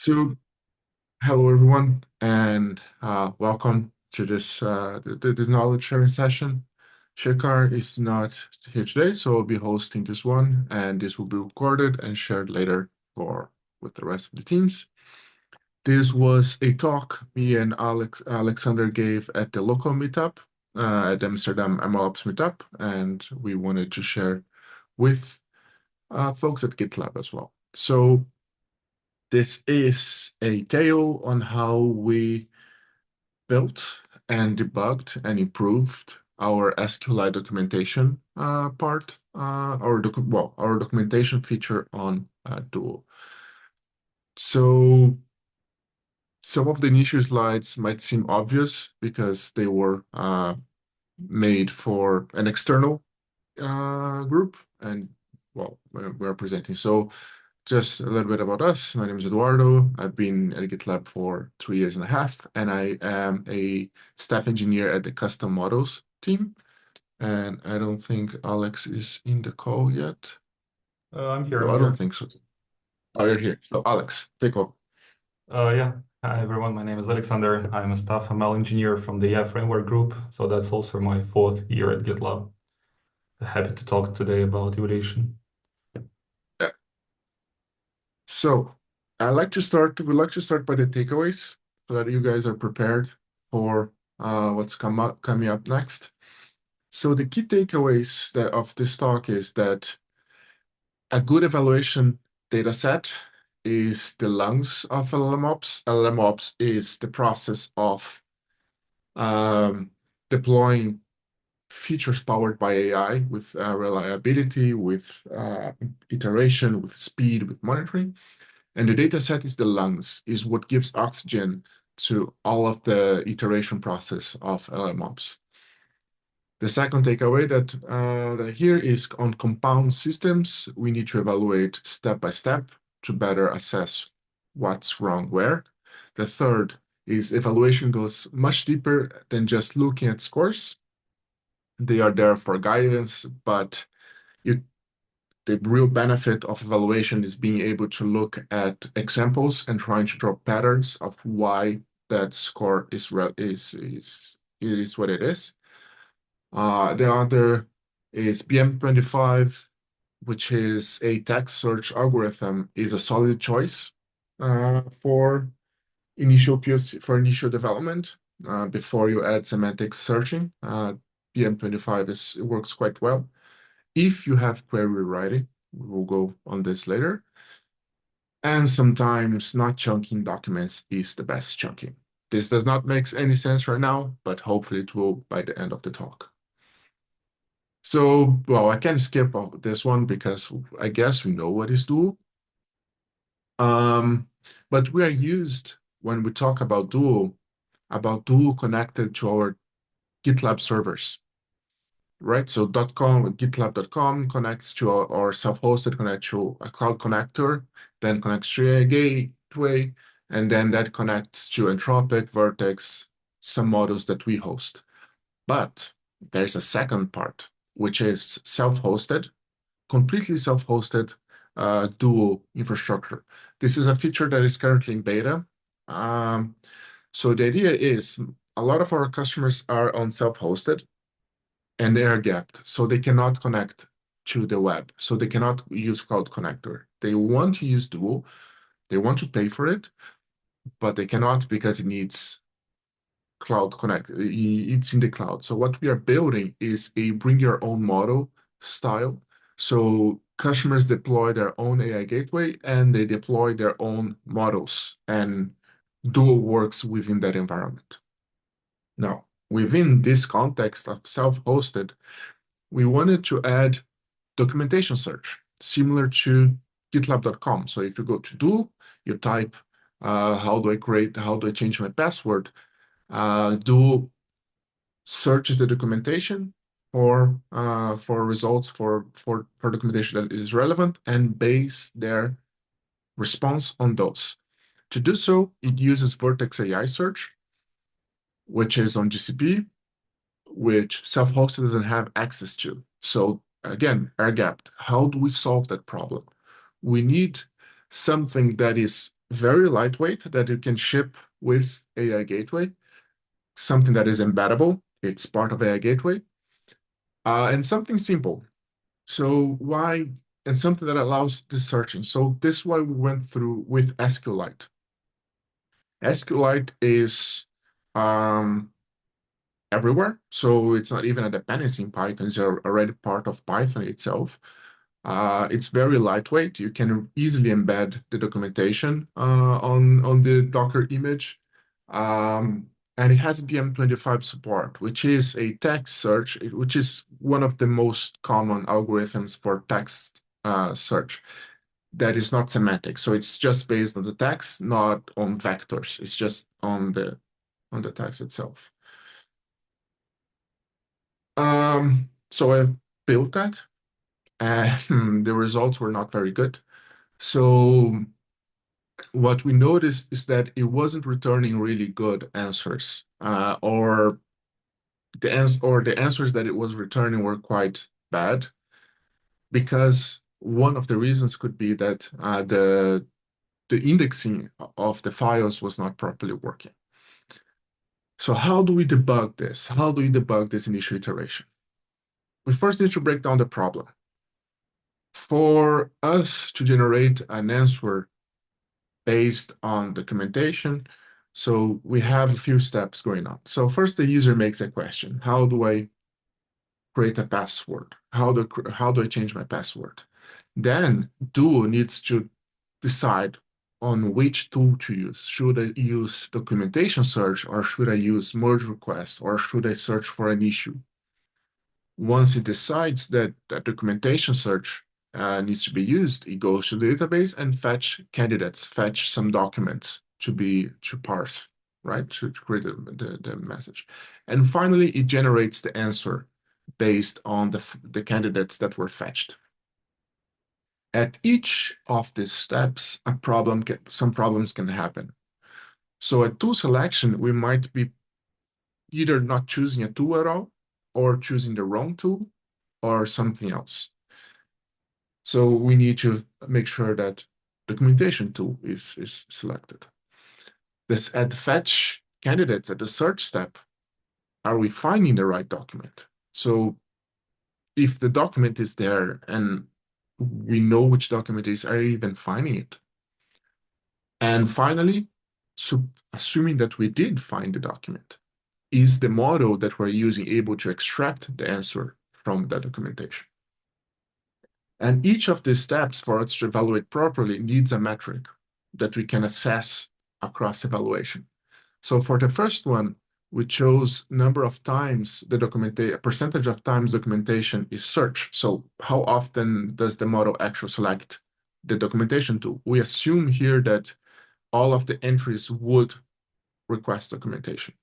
So, hello everyone, and welcome to this knowledge sharing session. Shekar is not here today, so I'll be hosting this one, and this will be recorded and shared later for with the rest of the teams. This was a talk me and Alexander gave at the local meetup, at Amsterdam MLOps meetup, and we wanted to share with folks at GitLab as well. So this is a tale on how we built and debugged and improved our SQLite documentation part, our documentation feature on Duo. So some of the initial slides might seem obvious because they were made for an external group, and well, we're presenting. So just a little bit about us. My name is Eduardo. I've been at GitLab for 3 years and a half, and I am a staff engineer at the custom models team. And I don't think Alex is in the call yet. I'm here. No, I'm I don't here. think so. Oh, you're here. So Alex, take over. Yeah. Hi, everyone. My name is Alexander. I'm a staff ML engineer from the framework group. So that's also my fourth year at GitLab. Happy to talk today about evaluation. Yeah. So we'd like to start by the takeaways so that you guys are prepared for what's coming up next. So the key takeaways of this talk is that a good evaluation data set is the lungs of LLMOps. LLMOps is the process of um, deploying features powered by AI with reliability, with iteration, with speed, with monitoring. And the data set is the lungs, is what gives oxygen to all of the iteration process of LLMOps. The second takeaway that here is on compound systems, we need to evaluate step by step to better assess what's wrong where. The third is evaluation goes much deeper than just looking at scores. They are there for guidance, but you, the real benefit of evaluation is being able to look at examples and trying to draw patterns of why that score it is what it is. The other is BM25, which is a text search algorithm, is a solid choice for initial POC, for initial development before you add semantic searching. BM25 works quite well. If you have query writing, we will go on this later. And sometimes not chunking documents is the best chunking. This does not make any sense right now, but hopefully it will by the end of the talk. So, well, I can skip this one because I guess we know what is Duo. Um, but we are used when we talk about Duo connected to our GitLab servers, right? So .com, GitLab.com connects to our self-hosted, connect to a cloud connector, then connects to a gateway, and then that connects to Anthropic, Vertex, some models that we host. But there's a second part, which is self-hosted, completely self-hosted Duo infrastructure. This is a feature that is currently in beta. So the idea is a lot of our customers are on self-hosted and air-gapped, so they cannot connect to the web. So they cannot use Cloud Connector. They want to use Duo, they want to pay for it, but they cannot because it needs Cloud Connect. It's in the cloud. So what we are building is a bring your own model style. So customers deploy their own AI gateway and they deploy their own models, and Duo works within that environment. Now, within this context of self-hosted, we wanted to add documentation search, similar to gitlab.com. So if you go to Duo, you type, how do I change my password? Duo searches the documentation for results for documentation that is relevant and base their response on those. To do so, it uses Vertex AI search, which is on GCP, which self-hosted doesn't have access to. So again, air gapped. How do we solve that problem? We need something that is very lightweight that you can ship with AI Gateway, something that is embeddable, it's part of AI Gateway, and something simple. So why, and something that allows the searching. So this is why we went through with SQLite. SQLite is um, everywhere. So it's not even a dependency in Python, it's already part of Python itself. It's very lightweight. You can easily embed the documentation on the Docker image. And it has BM25 support, which is a text search, which is one of the most common algorithms for text search that is not semantic. So it's just based on the text, not on vectors. It's just on the text itself. So I built that, and the results were not very good. So what we noticed is that it wasn't returning really good answers, or the answers that it was returning were quite bad, because one of the reasons could be that the indexing of the files was not properly working. So how do we debug this? How do we debug this initial iteration? We first need to break down the problem. For us to generate an answer based on documentation, so we have a few steps going on. So first, the user makes a question. How do I create a password? How do I change my password? Then Duo needs to decide on which tool to use. Should I use documentation search, or should I use merge request, or should I search for an issue? Once it decides that that documentation search needs to be used, it goes to the database and fetch candidates, fetch some documents to parse, right? To create the message. And finally, it generates the answer based on the candidates that were fetched. At each of these steps, some problems can happen. So at tool selection, we might be either not choosing a tool at all, or choosing the wrong tool, or something else. So we need to make sure that documentation tool is selected. This at fetch candidates at the search step, are we finding the right document? So if the document is there and we know which document it is, are we even finding it? And finally, so assuming that we did find the document, is the model that we're using able to extract the answer from that documentation? And each of these steps for us to evaluate properly needs a metric that we can assess across evaluation. So for the first one, we chose number of times the documentation, percentage of times documentation is searched. So how often does the model actually select the documentation tool? We assume here that all of the entries would request documentation.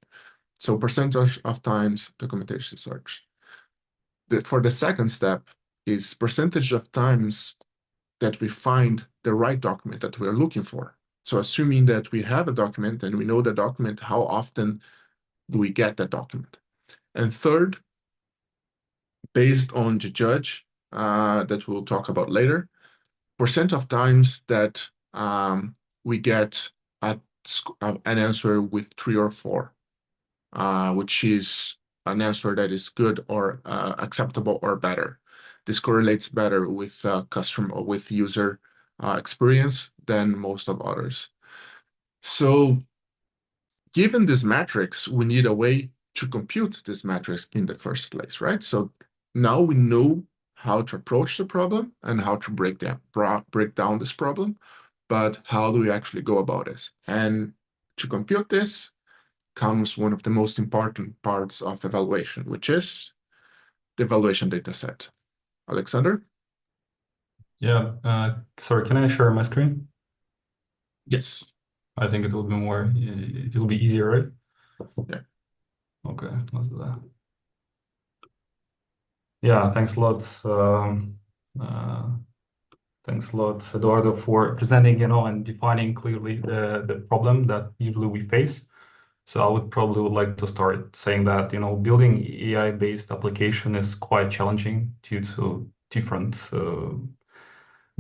So percentage of times documentation is searched. For the second step is percentage of times that we find the right document that we're looking for. So assuming that we have a document and we know the document, how often do we get that document? And third, based on the judge that we'll talk about later, percent of times that we get an answer with 3 or 4, which is an answer that is good or acceptable or better. This correlates better with customer or with user experience than most of others. So given this matrix, we need a way to compute this matrix in the first place, right? So now we know how to approach the problem and how to break down this problem, but how do we actually go about this? And to compute this comes one of the most important parts of evaluation, which is the evaluation data set. Alexander? Yeah, sorry, can I share my screen? Yes. I think it will be easier, right? Yeah. Okay, let's do that. Yeah, thanks a lot. Uh, Thanks a lot, Eduardo, for presenting, and defining clearly the problem that usually we face. So I would like to start saying that, building AI-based application is quite challenging due to different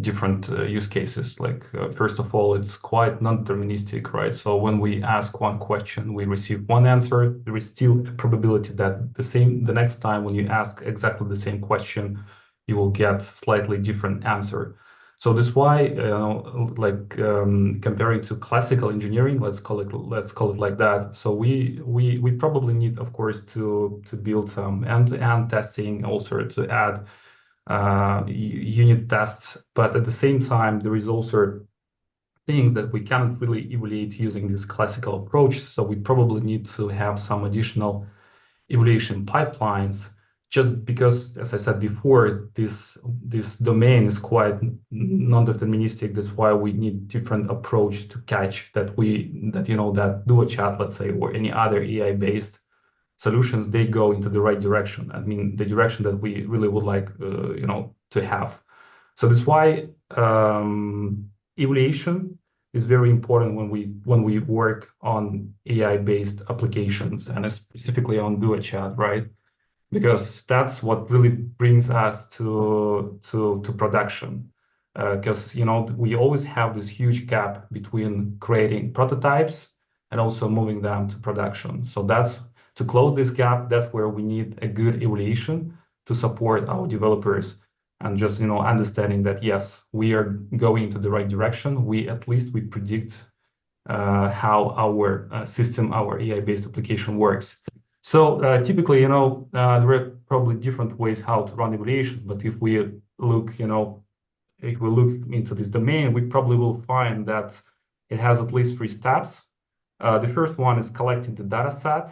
different use cases. Like first of all, it's quite non-deterministic, right? So when we ask one question, we receive one answer. There is still a probability that the next time when you ask exactly the same question, you will get slightly different answer. So that's why, like comparing to classical engineering, let's call it like that. So we probably need, of course, to build some end-to-end testing, also to add unit tests, but at the same time, there is also things that we cannot really evaluate using this classical approach. So we probably need to have some additional evaluation pipelines, just because, as I said before, this domain is quite non-deterministic. That's why we need different approach to catch that that DuoChat, let's say, or any other AI-based solutions, they go into the right direction. I mean, the direction that we really would like, to have. So that's why evaluation is very important when we work on AI-based applications and specifically on DuoChat, right? Because that's what really brings us to production. Because we always have this huge gap between creating prototypes and also moving them to production. So that's to close this gap. That's where we need a good evaluation to support our developers and just understanding that yes, we are going into the right direction. We at least we predict how our system, our AI-based application works. So typically, there are probably different ways how to run evaluation, but if we look, if we look into this domain, we probably will find that it has at least three steps. The first one is collecting the data set.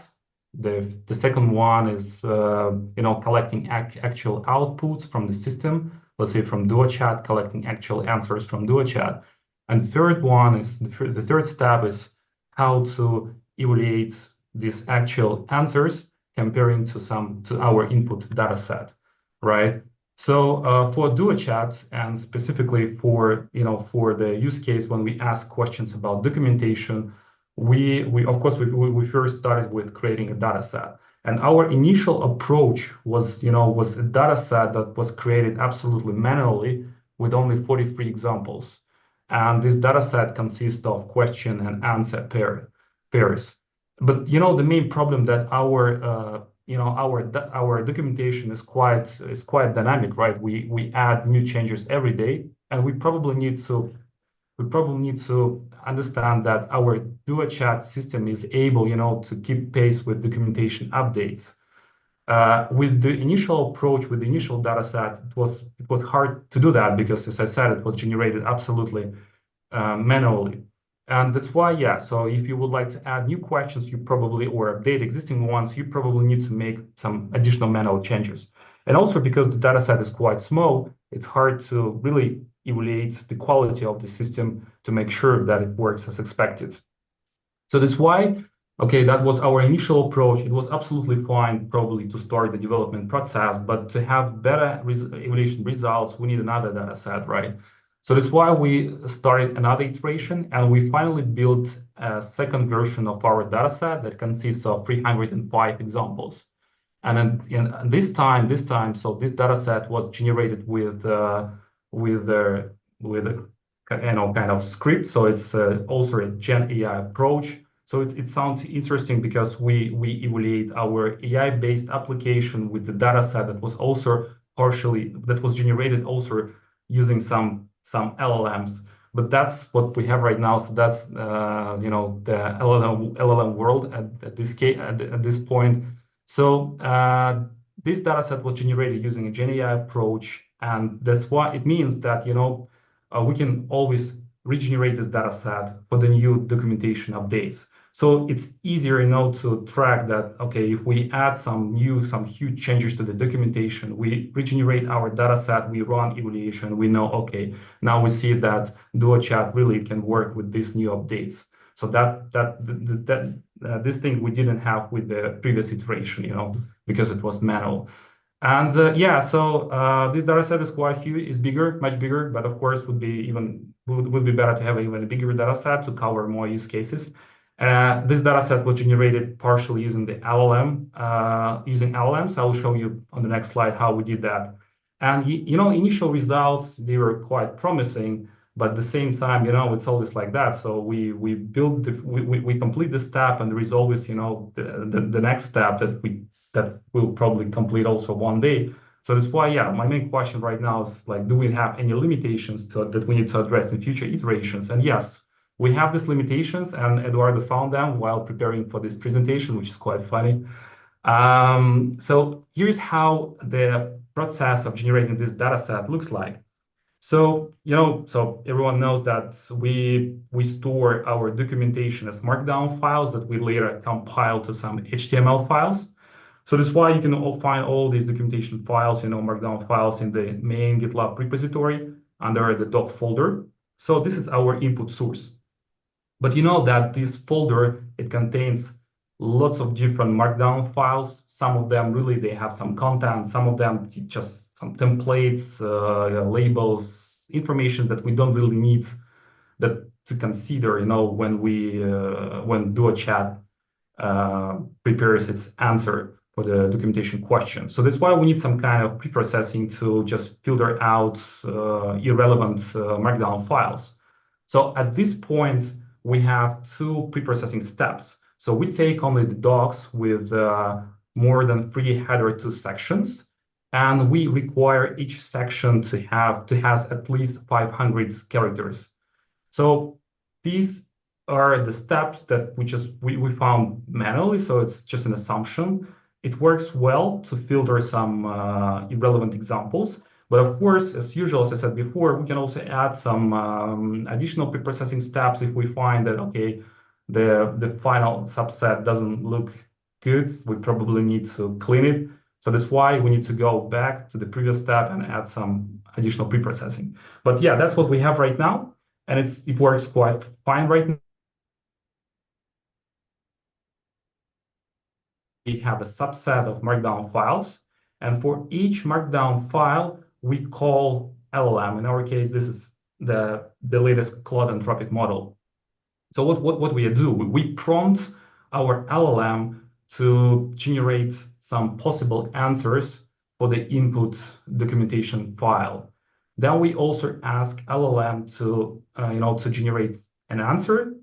The second one is, collecting actual outputs from the system, let's say from DuoChat, collecting actual answers from DuoChat. And the third one is, the third step is how to evaluate these actual answers comparing to our input data set, right? So for DuoChat and specifically for the use case when we ask questions about documentation, we of course we first started with creating a data set. And our initial approach was a data set that was created absolutely manually with only 43 examples. And this data set consists of question and answer pairs. But the main problem that our documentation is quite dynamic, right? We add new changes every day, and we probably need to understand that our DuoChat system is able, to keep pace with documentation updates. With the initial approach, with the initial data set, it was hard to do that because, as I said, it was generated absolutely manually. And that's why, yeah, so if you would like to add new questions, or update existing ones, you probably need to make some additional manual changes. And also because the data set is quite small, it's hard to really evaluate the quality of the system to make sure that it works as expected. So that's why, okay, that was our initial approach. It was absolutely fine probably to start the development process, but to have better evaluation results, we need another data set, right? So that's why we started another iteration, and we finally built a second version of our data set that consists of 305 examples. And then this time, so this data set was generated with a kind of script. So it's also a Gen AI approach. So it sounds interesting because we evaluate our AI-based application with the data set that was generated also using some LLMs. But that's what we have right now. So that's the LLM world at this point. So this data set was generated using a Gen AI approach, and that's why it means that we can always regenerate this data set for the new documentation updates. So it's easier, to track that, okay, if we add some huge changes to the documentation, we regenerate our data set, we run evaluation, we know, okay, now we see that DuoChat really can work with these new updates. So this thing we didn't have with the previous iteration, because it was manual. And so this data set is quite huge, is bigger, much bigger, but of course would be better to have even a bigger data set to cover more use cases. This data set was generated partially using the LLM, using LLMs. I will show you on the next slide how we did that. And initial results, they were quite promising, but at the same time, it's always like that. So we build we complete the step, and there is always, the next step that we'll probably complete also one day. So that's why, yeah, my main question right now is like, do we have any limitations that we need to address in future iterations? And yes, we have these limitations, and Eduardo found them while preparing for this presentation, which is quite funny. So here's how the process of generating this data set looks like. So, so everyone knows that we store our documentation as Markdown files that we later compile to some HTML files. So that's why you can find all these documentation files, Markdown files in the main GitLab repository under the doc folder. So this is our input source. But you know that this folder, it contains lots of different Markdown files. Some of them really, they have some content. Some of them just some templates, labels, information that we don't really need that to consider, when DuoChat prepares its answer for the documentation question. So that's why we need some kind of pre-processing to just filter out irrelevant Markdown files. So at this point, we have two pre-processing steps. So we take only the docs with more than 3 header to sections, and we require each section to has at least 500 characters. So these are the steps that we found manually, so it's just an assumption. It works well to filter some irrelevant examples. But of course, as usual, as I said before, we can also add some additional pre-processing steps if we find that, okay, the final subset doesn't look good. We probably need to clean it. So that's why we need to go back to the previous step and add some additional pre-processing. But yeah, that's what we have right now. And it works quite fine right now. We have a subset of Markdown files. And for each Markdown file, we call LLM. In our case, this is the latest Claude Anthropic model. So what we do, we prompt our LLM to generate some possible answers for the input documentation file. Then we also ask LLM to generate an answer.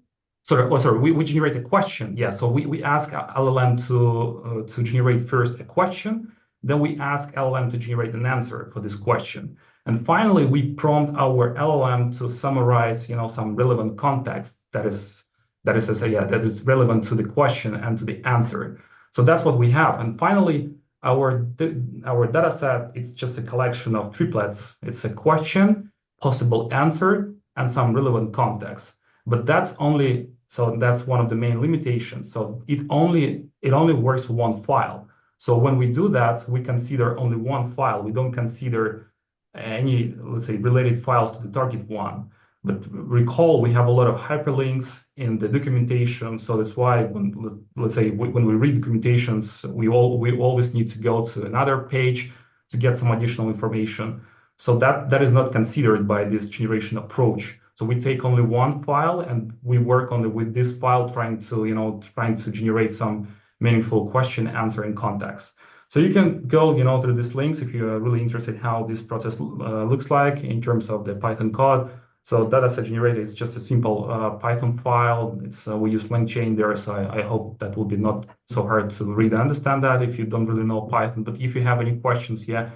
Sorry, we generate a question. Yeah, so we ask LLM to generate first a question. Then we ask LLM to generate an answer for this question. And finally, we prompt our LLM to summarize, some relevant context that is relevant to the question and to the answer. So that's what we have. And finally, our data set, it's just a collection of triplets. It's a question, possible answer, and some relevant context. But that's one of the main limitations. So it only works for one file. So when we do that, we consider only one file. We don't consider any, let's say, related files to the target one. But recall, we have a lot of hyperlinks in the documentation. So that's why when we read documentations, we always need to go to another page to get some additional information. So that is not considered by this generation approach. So we take only one file and we work only with this file, trying to generate some meaningful question, answer, and context. So you can go, through these links if you're really interested how this process looks like in terms of the Python code. So dataset generator is just a simple Python file. We use LangChain there, so I hope that will be not so hard to read and understand that if you don't really know Python. But if you have any questions, yeah,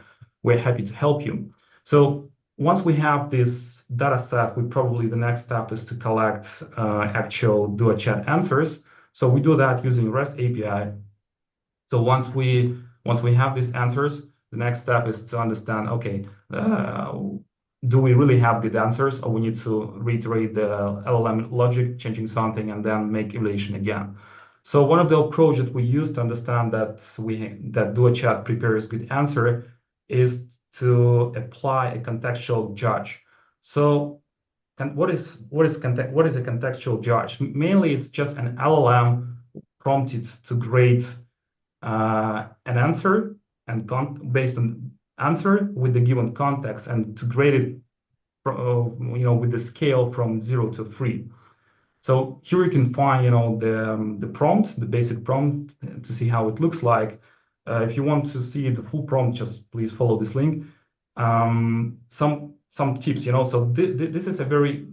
we're happy to help you. So once we have this data set, the next step is to collect actual DuoChat answers. So we do that using REST API. So once we have these answers, the next step is to understand, okay, do we really have good answers, or we need to reiterate the LLM logic, changing something, and then make evaluation again. So one of the approaches that we use to understand that DuoChat prepares good answer is to apply a contextual judge. So what is a contextual judge? Mainly, it's just an LLM prompted to grade an answer and based on answer with the given context, and to grade it with the scale from 0 to 3. So here you can find the prompt, the basic prompt, to see how it looks like. If you want to see the full prompt, just please follow this link. some tips, you know. So this is a very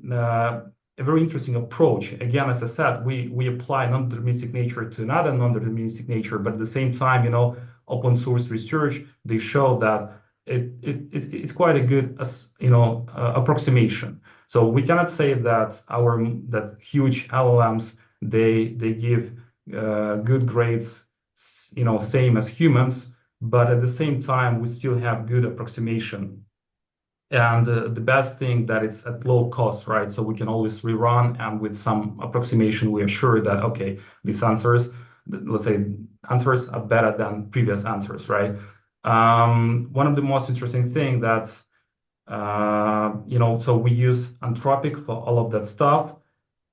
interesting approach. Again, as I said, we apply non-deterministic nature to another non-deterministic nature, but at the same time, you know, open source research, they show that it's quite a good approximation. So we cannot say that that huge LLMs they give good grades, you know, same as humans, but at the same time we still have good approximation. And the best thing that it's at low cost, right? So we can always rerun, and with some approximation, we are sure that okay, these answers, let's say, answers are better than previous answers, right? One of the most interesting thing that you know, so we use Anthropic for all of that stuff.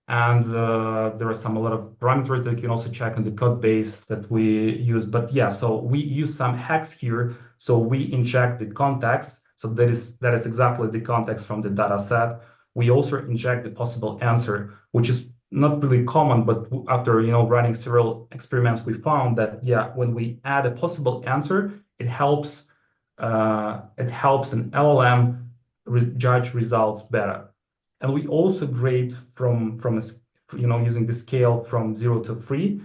And there are a lot of parameters that you can also check on the code base that we use. But yeah, so we use some hacks here. So we inject the context. So that is exactly the context from the data set. We also inject the possible answer, which is not really common, but after, you know, running several experiments, we found that yeah, when we add a possible answer, it helps an LLM judge results better. And we also grade from a, you know, using the scale from 0 to 3,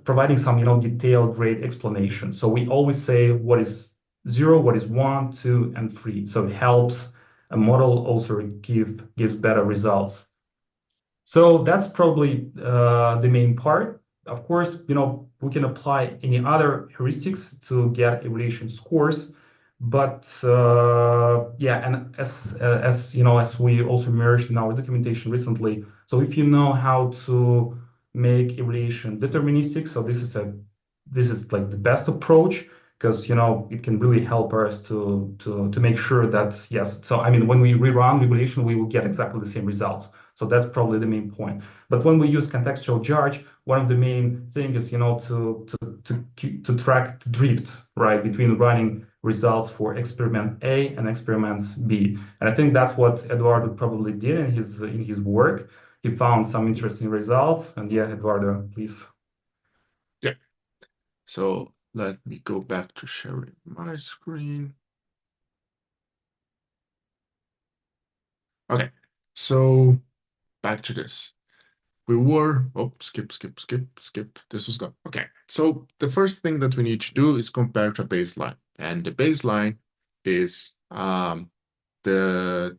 providing some, you know, detailed grade explanation. So we always say what is 0, what is 1, 2, and 3. So it helps a model also gives better results. So that's probably the main part. Of course, you know, we can apply any other heuristics to get evaluation scores, but yeah, and as you know, as we also merged in our documentation recently, so if you know how to make evaluation deterministic, so this is like the best approach, because you know it can really help us to make sure that yes. So I mean, when we rerun evaluation, we will get exactly the same results. So that's probably the main point. But when we use contextual judge, one of the main things is, you know, to track drift, right, between running results for experiment A and experiments B. And I think that's what Eduardo probably did in his work. He found some interesting results. And yeah, Eduardo, please. Yeah. So let me go back to sharing my screen. Okay. So back to this. Skip. This was gone. Okay. So the first thing that we need to do is compare to a baseline. And the baseline is the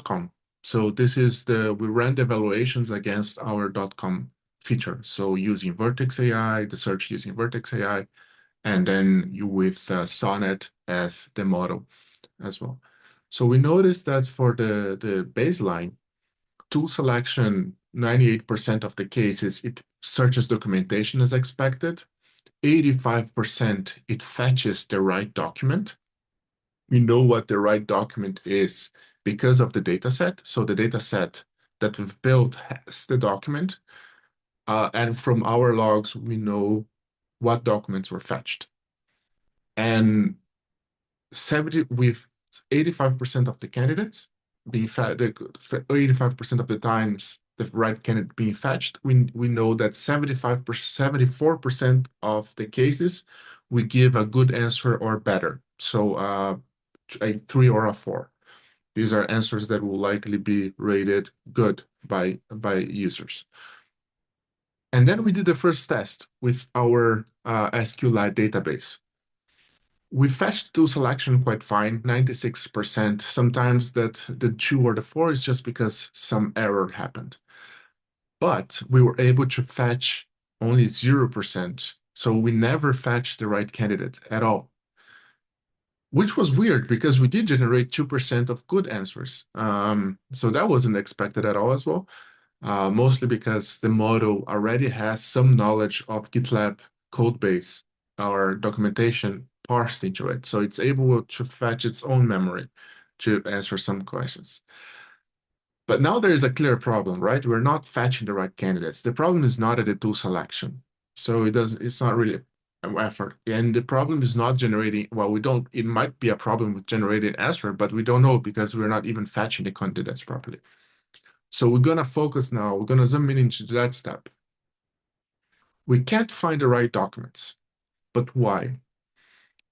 .com. So this is we ran the evaluations against our .com feature. So using Vertex AI, the search using Vertex AI, and then you with Sonnet as the model as well. So we noticed that for the baseline, tool selection, 98% of the cases, it searches documentation as expected. 85%, it fetches the right document. We know what the right document is because of the data set. So the data set that we've built has the document. And from our logs, we know what documents were fetched. And 70 with 85% of the candidates being 85% of the times the right candidate being fetched, we know that 74% of the cases we give a good answer or better. So a 3 or a 4. These are answers that will likely be rated good by users. And then we did the first test with our SQLite database. We fetched tool selection quite fine, 96%. Sometimes that the 2 or the 4 is just because some error happened. But we were able to fetch only 0%. So we never fetched the right candidate at all, which was weird because we did generate 2% of good answers. So that wasn't expected at all as well, mostly because the model already has some knowledge of GitLab code base or documentation parsed into it. So it's able to fetch its own memory to answer some questions. But now there is a clear problem, right? We're not fetching the right candidates. The problem is not at the tool selection. So it's not really an effort. And the problem is not generating, well, it might be a problem with generating answer, but we don't know because we're not even fetching the candidates properly. So we're going to focus now, we're going to zoom in into that step. We can't find the right documents, but why?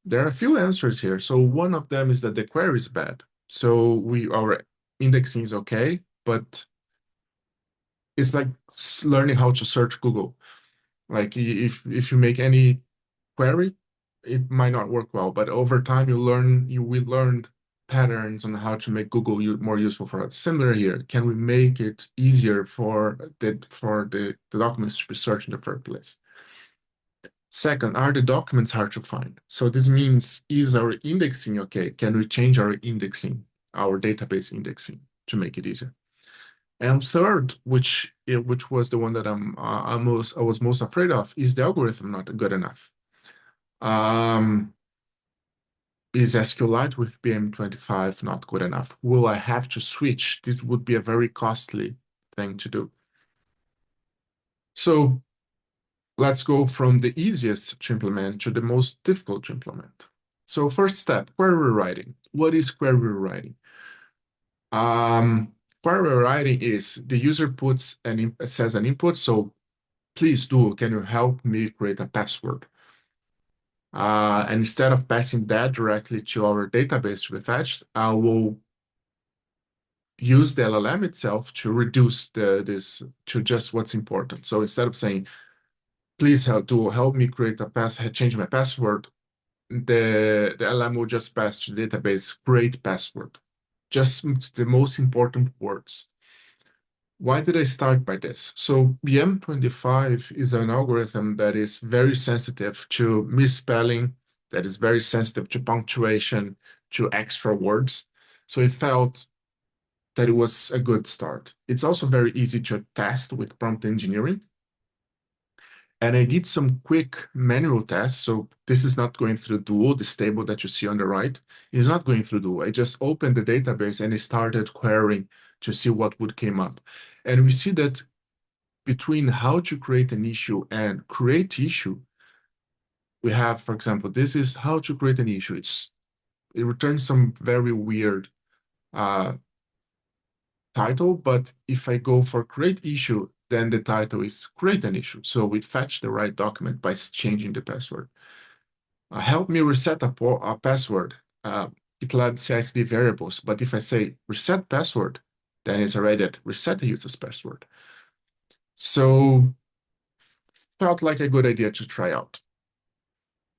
There are a few answers here. So one of them is that the query is bad. So our indexing is okay, but it's like learning how to search Google. Like if you make any query, it might not work well, but over time you will learn patterns on how to make Google more useful for us. Similar here, can we make it easier for the documents to be searched in the first place? Second, are the documents hard to find? So this means, is our indexing okay? Can we change our indexing, our database indexing to make it easier? And third, which was the one that I was most afraid of, is the algorithm not good enough? Um, is SQLite with BM25 not good enough? Will I have to switch? This would be a very costly thing to do. So let's go from the easiest to implement to the most difficult to implement. So first step, query rewriting. What is query rewriting? Um, Query rewriting is the user says an input. So please do, can you help me create a password? And instead of passing that directly to our database to be fetched, I will use the LLM itself to reduce this to just what's important. So instead of saying, please help me change my password, the LM will just pass to the database, create password. Just the most important words. Why did I start by this? So BM25 is an algorithm that is very sensitive to misspelling, that is very sensitive to punctuation, to extra words. So it felt that it was a good start. It's also very easy to test with prompt engineering. And I did some quick manual tests. So this is not going through Duo, this table that you see on the right is not going through Duo. I just opened the database and I started querying to see what would came up. And we see that between how to create an issue and create issue, we have, for example, this is how to create an issue. It returns some very weird uh, title, but if I go for create issue, then the title is create an issue. So we fetch the right document by changing the password. Help me reset a password. Gitlab CI/CD variables. But if I say reset password, then it's already at reset the user's password. So felt like a good idea to try out.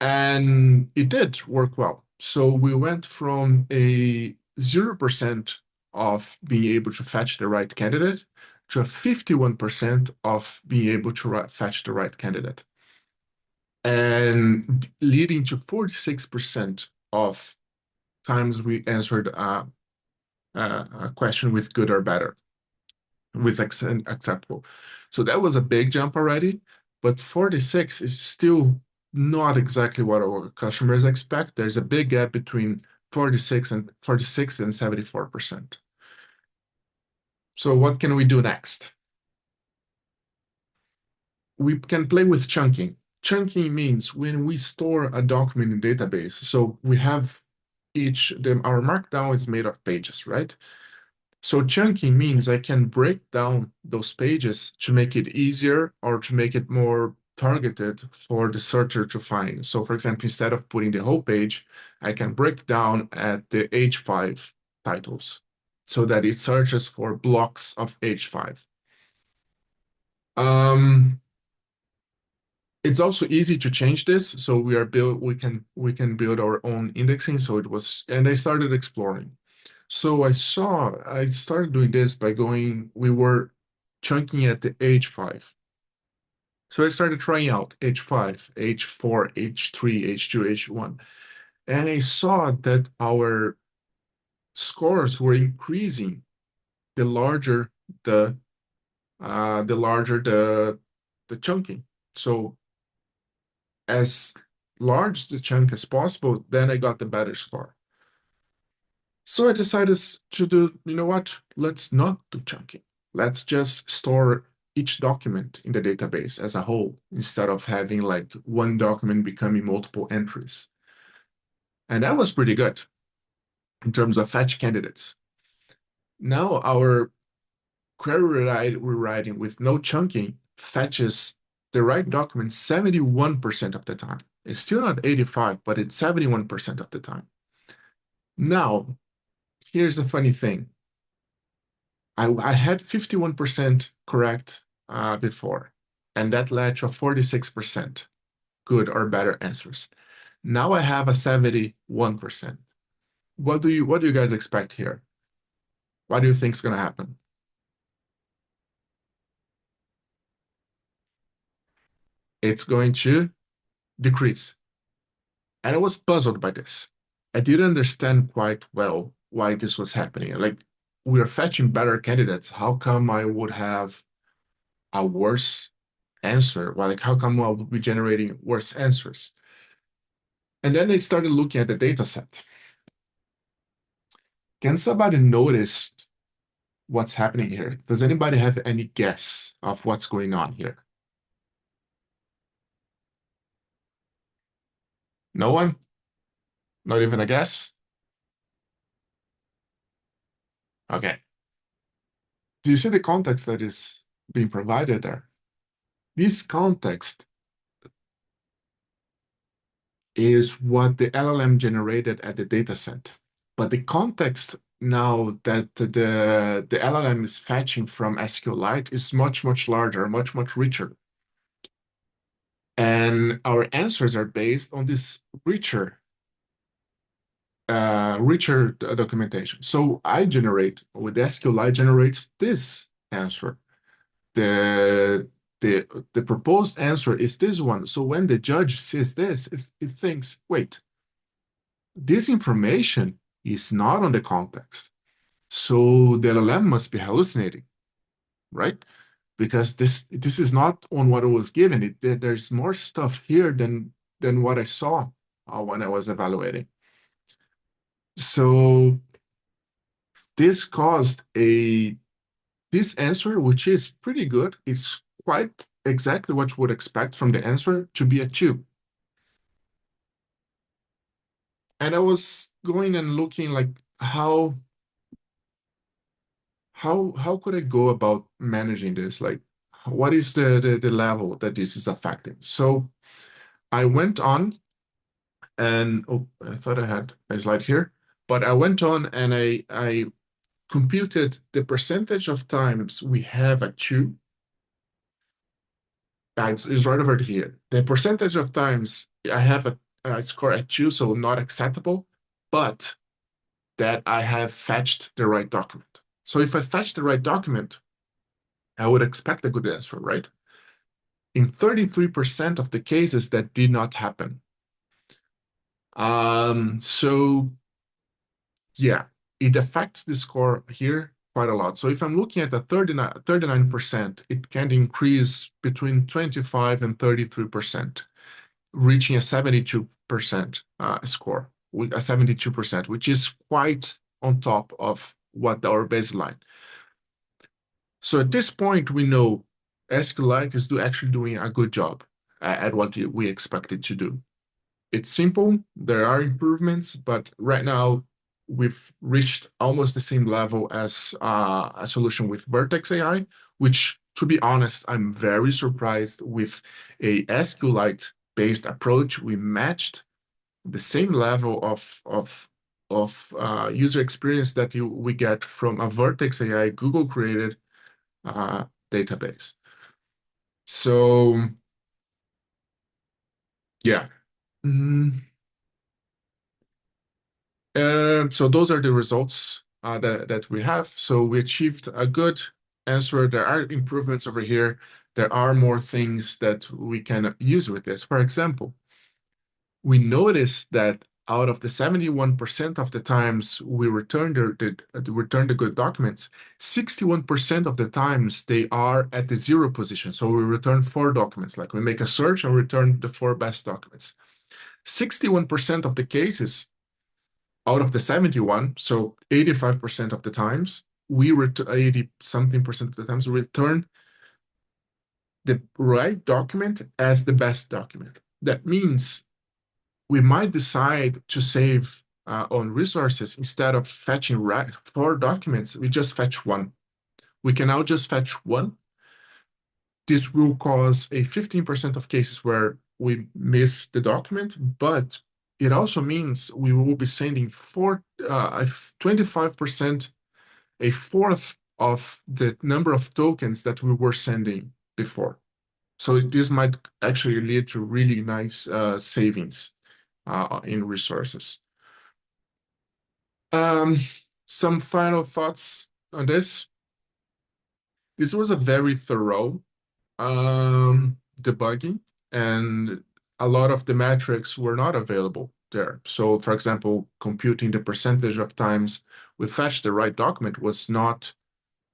And it did work well. So we went from a 0% of being able to fetch the right candidate to a 51% of being able to fetch the right candidate. And leading to 46% of times we answered a question with good or better, with acceptable. So that was a big jump already, but 46 is still not exactly what our customers expect. There's a big gap between 46 and 74%. So what can we do next? We can play with chunking. Chunking means when we store a document in database, so we have our markdown is made of pages, right? So chunking means I can break down those pages to make it easier or to make it more targeted for the searcher to find. So for example, instead of putting the whole page, I can break down at the H5 titles so that it searches for blocks of H5. Um, it's also easy to change this. So we can build our own indexing. So and I started exploring. So I started doing this by we were chunking at the H5. So I started trying out H5, H4, H3, H2, H1. And I saw that our scores were increasing the larger the chunking. So as large the chunk as possible, then I got the better score. So I decided to do, you know what? Let's not do chunking. Let's just store each document in the database as a whole instead of having like one document becoming multiple entries. And that was pretty good in terms of fetch candidates. Now our query rewriting with no chunking fetches the right document 71% of the time. It's still not 85, but it's 71% of the time. Now, here's the funny thing. I had 51% correct before, and that led to 46% good or better answers. Now I have a 71%. What do you guys expect here? What do you think is going to happen? It's going to decrease. And I was puzzled by this. I didn't understand quite well why this was happening. Like, we are fetching better candidates. How come I would have a worse answer? Well, like, how come I would be generating worse answers? And then they started looking at the data set. Can somebody notice what's happening here? Does anybody have any guess of what's going on here? No one? Not even a guess? Okay. Do you see the context that is being provided there? This context is what the LLM generated at the dataset. But the context now that the LLM is fetching from SQLite is much, much larger, much, much richer. And our answers are based on this richer documentation. So I generate, with SQLite generates this answer. The the proposed answer is this one. So when the judge sees this, it thinks, wait, this information is not on the context. So the LLM must be hallucinating, right? Because this is not on what it was given. There's more stuff here than what I saw when I was evaluating. So this caused this answer, which is pretty good, it's quite exactly what you would expect from the answer, to be a 2. And I was going and looking like how could I go about managing this? Like, what is the level that this is affecting? So I went on and I thought I had a slide here, but I went on and I computed the percentage of times we have a 2. It's right over here. The percentage of times I have a score at 2, so not acceptable, but that I have fetched the right document. So if I fetch the right document, I would expect a good answer, right? In 33% of the cases, that did not happen. So yeah, it affects the score here quite a lot. So if I'm looking at the 39%, it can increase between 25 and 33%, reaching a 72% score, with a 72%, which is quite on top of what our baseline. So at this point, we know SQLite is actually doing a good job at what we expect it to do. It's simple, there are improvements, but right now we've reached almost the same level as a solution with Vertex AI, which, to be honest, I'm very surprised with a SQLite-based approach. We matched the same level of user experience that we get from a Vertex AI Google created database. So yeah. Mm, so those are the results that we have. So we achieved a good answer. There are improvements over here. There are more things that we can use with this. For example, we noticed that out of the 71% of the times we return the good documents, 61% of the times they are at the 0 position. So we return 4 documents, like we make a search and return the 4 best documents. 61% of the cases out of the 71, so 85% of the times, 80 something percent of the times, we return the right document as the best document. That means we might decide to save on resources. Instead of fetching 4 documents, we just fetch 1. We can now just fetch 1. This will cause a 15% of cases where we miss the document, but it also means we will be sending 25%, a fourth of the number of tokens that we were sending before. So this might actually lead to really nice savings in resources. Some final thoughts on this. This was a very thorough debugging, and a lot of the metrics were not available there. So, for example, computing the percentage of times we fetched the right document was not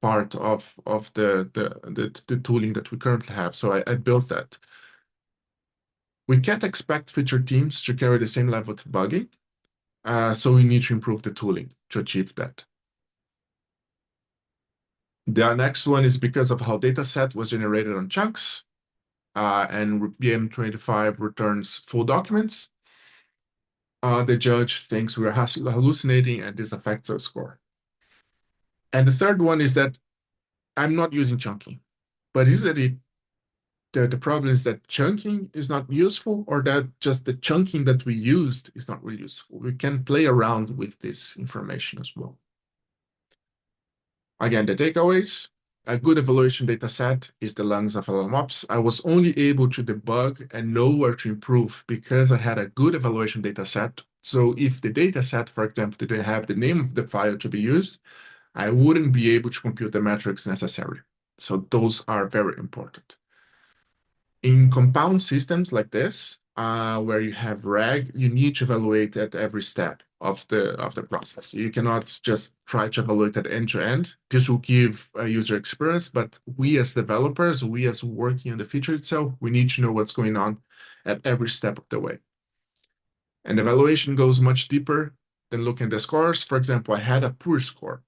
part of the tooling that we currently have. So I built that. We can't expect future teams to carry the same level of debugging, so we need to improve the tooling to achieve that. The next one is because of how data set was generated on chunks, and BM25 returns full documents. The judge thinks we are hallucinating, and this affects our score. And the third one is that I'm not using chunking, but is that the problem is that chunking is not useful, or that just the chunking that we used is not really useful. We can play around with this information as well. Again, the takeaways: a good evaluation data set is the lungs of LLMOps. I was only able to debug and know where to improve because I had a good evaluation data set. So if the data set, for example, didn't have the name of the file to be used, I wouldn't be able to compute the metrics necessary. So those are very important. In compound systems like this, where you have RAG, you need to evaluate at every step of the process. You cannot just try to evaluate at end to end. This will give a user experience, but we as developers, we as working on the feature itself, we need to know what's going on at every step of the way. And evaluation goes much deeper than looking at the scores. For example, I had a poor score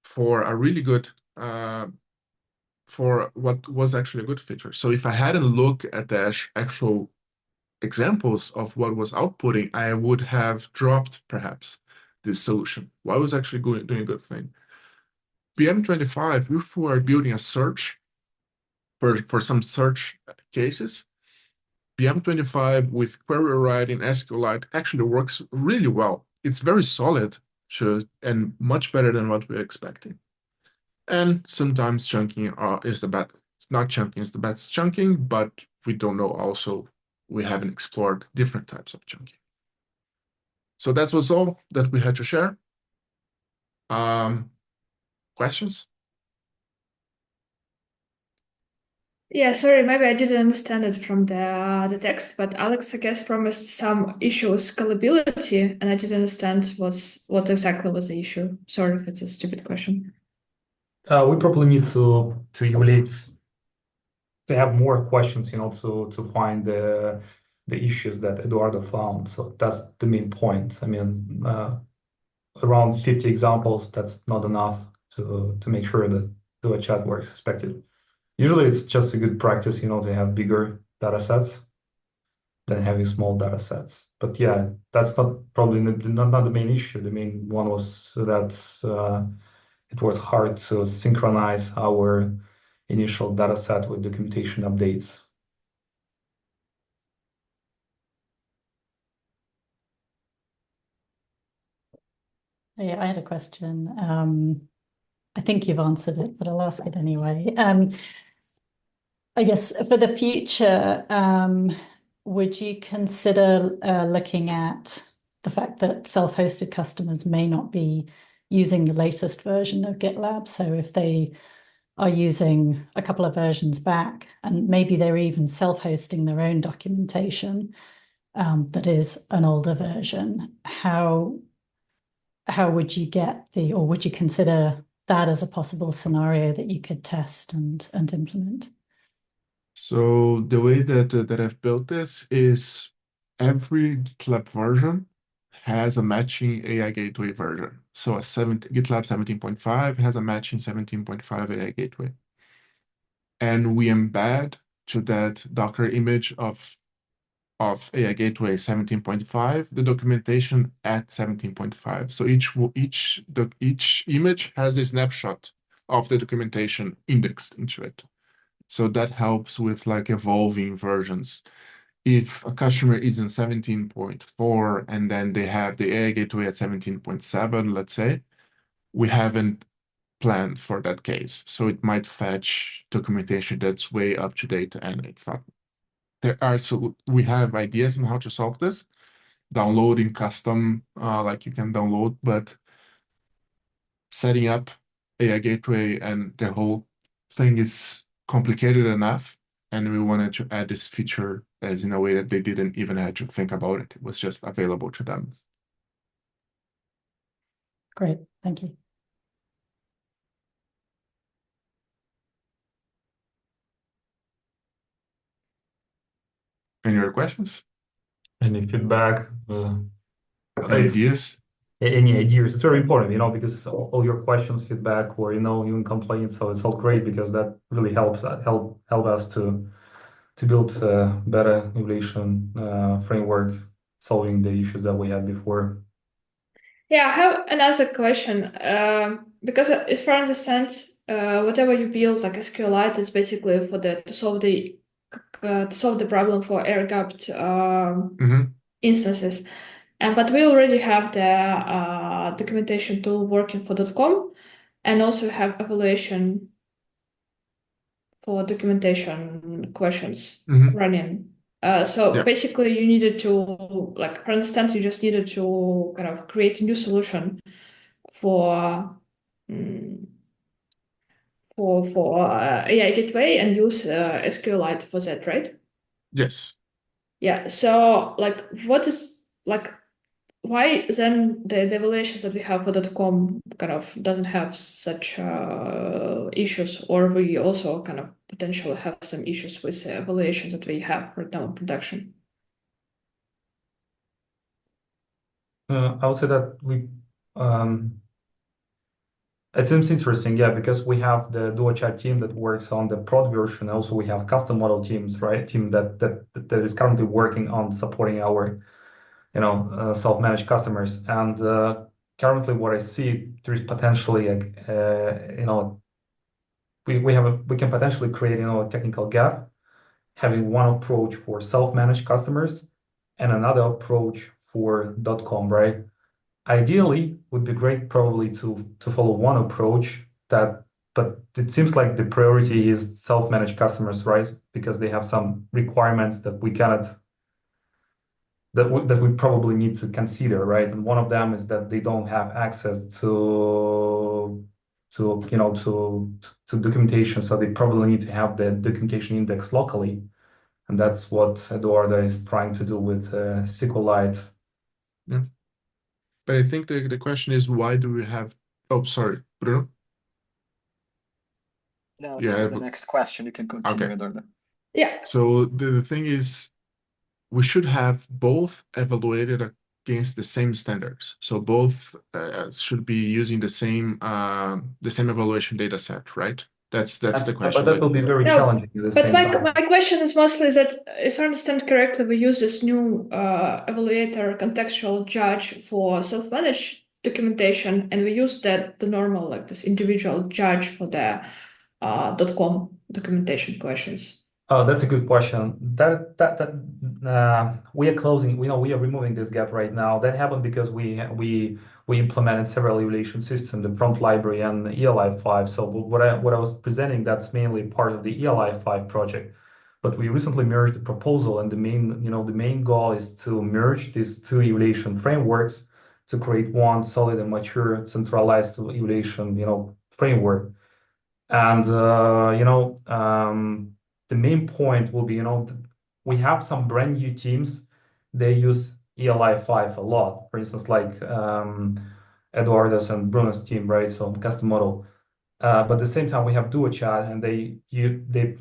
for a really good for what was actually a good feature. So if I hadn't looked at the actual examples of what was outputting, I would have dropped perhaps this solution. Well, I was actually doing a good thing. BM25, if we are building a search for some search cases, BM25 with query writing SQLite actually works really well. It's very solid and much better than what we're expecting. And sometimes chunking is the best. Not chunking is the best chunking, but we don't know also. We haven't explored different types of chunking. So that was all that we had to share. Questions? Yeah, sorry, maybe I didn't understand it from the text, but Alex, I guess, promised some issue with scalability, and I didn't understand what exactly was the issue. Sorry if it's a stupid question. We probably need to emulate to have more questions, to find the issues that Eduardo found. So that's the main point. I mean, around 50 examples, that's not enough to make sure that the chat works expected. Usually it's just a good practice, to have bigger data sets than having small data sets. But yeah, that's probably not the main issue. The main one was that it was hard to synchronize our initial data set with documentation updates. Yeah, I had a question. I think you've answered it, but I'll ask it anyway. I guess for the future, would you consider looking at the fact that self-hosted customers may not be using the latest version of GitLab? So if they are using a couple of versions back, and maybe they're even self-hosting their own documentation that is an older version, how would you or would you consider that as a possible scenario that you could test and implement? So the way that I've built this is every GitLab version has a matching AI gateway version. So GitLab 17.5 has a matching 17.5 AI gateway. And we embed to that Docker image of AI gateway 17.5 the documentation at 17.5. So each image has a snapshot of the documentation indexed into it. So that helps with like evolving versions. if a customer is in 17.4 and then they have the AI gateway at 17.7, let's say, we haven't planned for that case. So it might fetch documentation that's way up to date and it's not. So we have ideas on how to solve this, downloading custom, like you can download, but setting up AI gateway and the whole thing is complicated enough. And we wanted to add this feature as in a way that they didn't even have to think about it. It was just available to them. Great, thank you. Any other questions? Any feedback? Any ideas? Any ideas? It's very important, because all your questions, feedback, or even complaints. So it's all great because that really help us to build a better evaluation framework, solving the issues that we had before. Yeah, I have another question. Because as far as I understand, whatever you build, like SQLite, is basically for to solve the problem for air-gapped Mhm. instances. But we already have the documentation tool working for .com, and also have evaluation for documentation questions Mhm. running. So Yeah. basically, you needed to, like, for instance, you just needed to kind of create a new solution for AI gateway and use SQLite for that, right? Yes. Yeah. So, like, what is like? Why then the evaluations that we have for .com kind of doesn't have such issues, or we also kind of potentially have some issues with the evaluations that we have right now in production? I would say that it seems interesting, yeah, because we have the Duo Chat team that works on the prod version. Also, we have custom model teams, right? Team that is currently working on supporting our, self-managed customers. And currently, what I see, there is potentially, we can potentially create, a technical gap, having one approach for self-managed customers and another approach for .com, right? Ideally, would be great probably to follow one approach but it seems like the priority is self-managed customers, right? Because they have some requirements that we cannot that we probably need to consider, right? And one of them is that they don't have access to documentation, so they probably need to have the documentation index locally, and that's what Eduardo is trying to do with SQLite. Yeah. But I think the question is, why do we have... Oh, sorry, Bruno? No, Yeah, for the next question, you can continue, okay. Eduardo. Yeah. So the thing is, we should have both evaluated against the same standards. So both should be using the same evaluation data set, right? That's the But question. that will be very No, challenging at the But same my time. question is mostly that, if I understand correctly, we use this new evaluator contextual judge for self-managed documentation, and we use the normal, like, this individual judge for the .com documentation questions. Oh, that's a good question. We are closing. We are removing this gap right now. That happened because we implemented several evaluation systems, the prompt library and the ELI5. So what I was presenting, that's mainly part of the ELI5 project. But we recently merged the proposal, and the main goal is to merge these two evaluation frameworks to create one solid and mature centralized evaluation framework. And the main point will be, we have some brand new teams. They use ELI5 a lot. For instance, like Eduardo's and Bruno's team, right? So custom model. But at the same time, we have Duo Chat, and they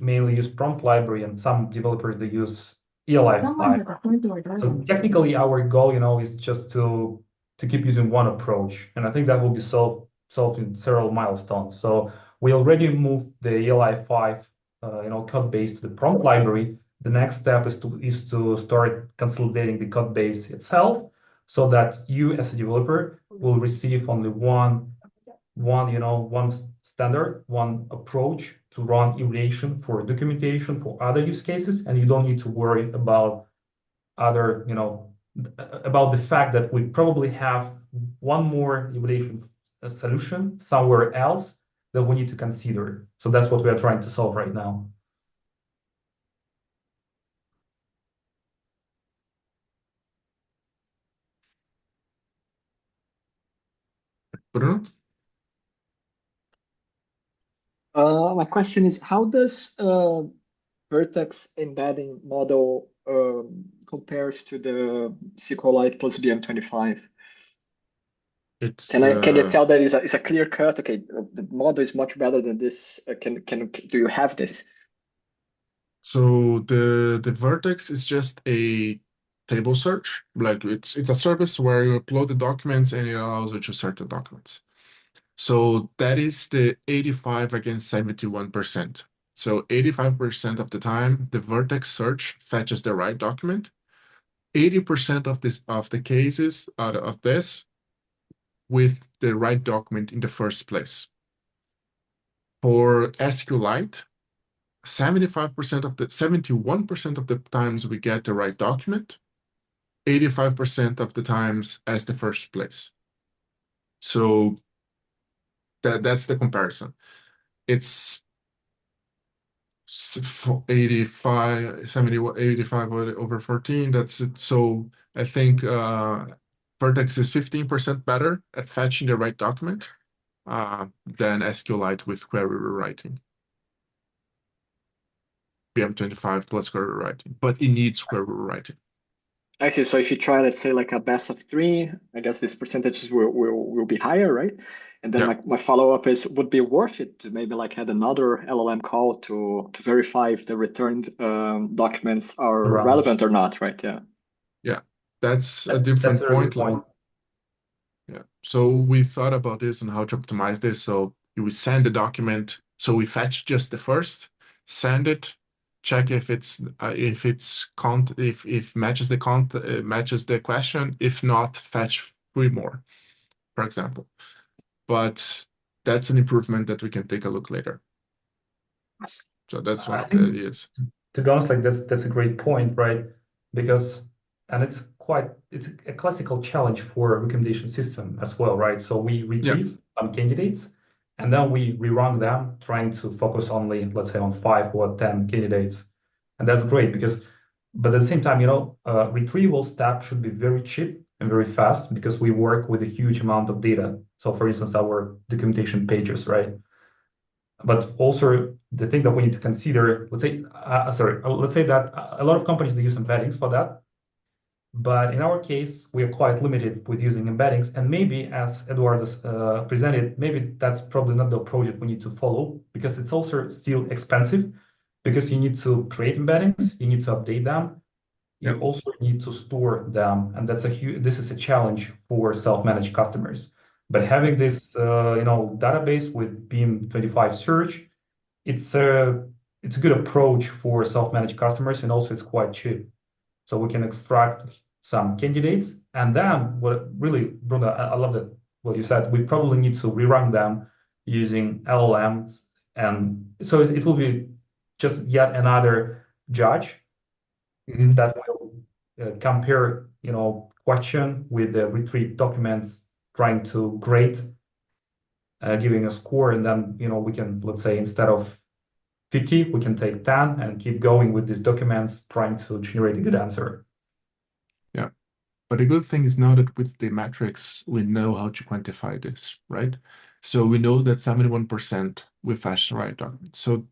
mainly use prompt library, and some developers they use ELI5. So technically, our goal, is just to keep using one approach, and I think that will be solved in several milestones. So we already moved the ELI5, code base to the prompt library. The next step is to start consolidating the code base itself, so that you as a developer will receive only one standard, one approach to run evaluation for documentation for other use cases, and you don't need to worry about other, about the fact that we probably have one more evaluation solution somewhere else that we need to consider. So that's what we are trying to solve right now. Bruno? My question is, how does Vertex embedding model compares to the SQLite plus BM25? It's Can you tell that it's a clear cut? Okay, the model is much better than this. Do you have this? so the Vertex is just a table search. Like it's a service where you upload the documents and it allows you to search the documents. So that is the 85 against 71%. So 85% of the time, the Vertex search fetches the right document. 80% of the cases out of this with the right document in the first place. For SQLite, 71% of the times we get the right document, 85% of the times as the first place. So that's the comparison. It's 85, 70, 85 over 14. That's it. So I think Vertex is 15% better at fetching the right document than SQLite with query rewriting. BM25 plus query rewriting, but it needs query rewriting. I see. So if you try, let's say, like a best of three, I guess these percentages will be higher, right? And then Yeah. my follow-up is, would be worth it to maybe like add another LLM call to verify if the returned documents are Around. relevant or not, right? Yeah. Yeah, that's a That's different a really point. good point. Yeah. So we thought about this and how to optimize this. So we send the document. So we fetch just the first, send it, check if it's if matches the matches the question. If not, fetch three more, for example. But that's an improvement that we can take a look later. So that's one I of the think, ideas. to be honest, like that's a great point, right? Because, and it's a classical challenge for a recommendation system as well, right? So we retrieve some candidates and then we rerun them, trying to focus only, let's say, on 5 or 10 candidates. And that's great because, but at the same time, retrieval step should be very cheap and very fast because we work with a huge amount of data. So for instance, our documentation pages, right? But also the thing that we need to consider, let's say that a lot of companies, they use embeddings for that. But in our case, we are quite limited with using embeddings. And maybe, as Eduardo presented, maybe that's probably not the approach that we need to follow because it's also still expensive because you need to create embeddings, you need to update them, you also need to store them. And this is a challenge for self-managed customers. But having this, database with BIM25 search, it's a good approach for self-managed customers, and also it's quite cheap. So we can extract some candidates, and then what really, Bruno, I love that what you said. We probably need to rerun them using LLMs, and so it will be just yet another judge that will compare, question with the retrieved documents, trying to grade, giving a score, and then we can, let's say, instead of 50, we can take 10 and keep going with these documents, trying to generate a good answer. Yeah. But the good thing is now that with the metrics, we know how to quantify this, right? So we know that 71% we fetch the right document. So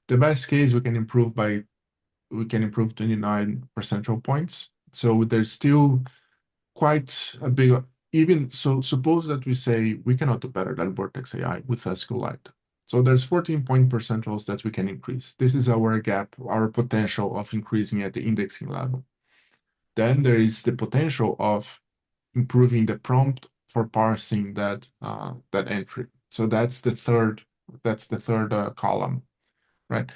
the best case we can improve 29 percentage points. So there's still quite a big, even so suppose that we say we cannot do better than Vertex AI with SQLite. So there's 14 point percentiles that we can increase. This is our gap, our potential of increasing at the indexing level. Then there is the potential of improving the prompt for parsing that entry. So that's the third column, right?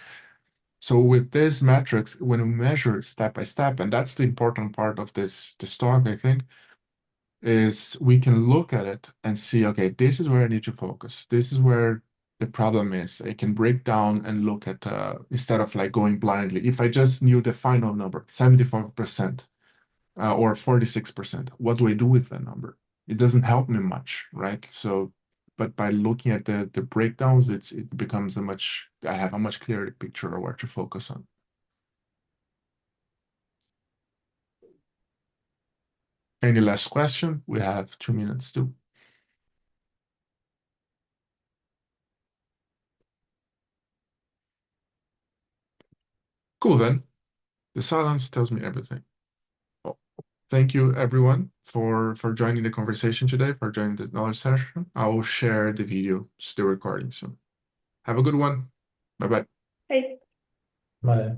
So with these metrics, when we measure step by step, and that's the important part of this talk, I think, is we can look at it and see, okay, this is where I need to focus. This is where the problem is. I can break down and look at, instead of like going blindly. If I just knew the final number, 75%, or 46%. What do I do with that number? It doesn't help me much, right? So, but by looking at the breakdowns, it becomes I have a much clearer picture of where to focus on. Any last question? We have 2 minutes too. Cool then. The silence tells me everything. Well, thank you everyone for joining the conversation today, for joining the knowledge session. I will share the video, the recording soon. Have a good one. Bye-bye. Hey. Bye.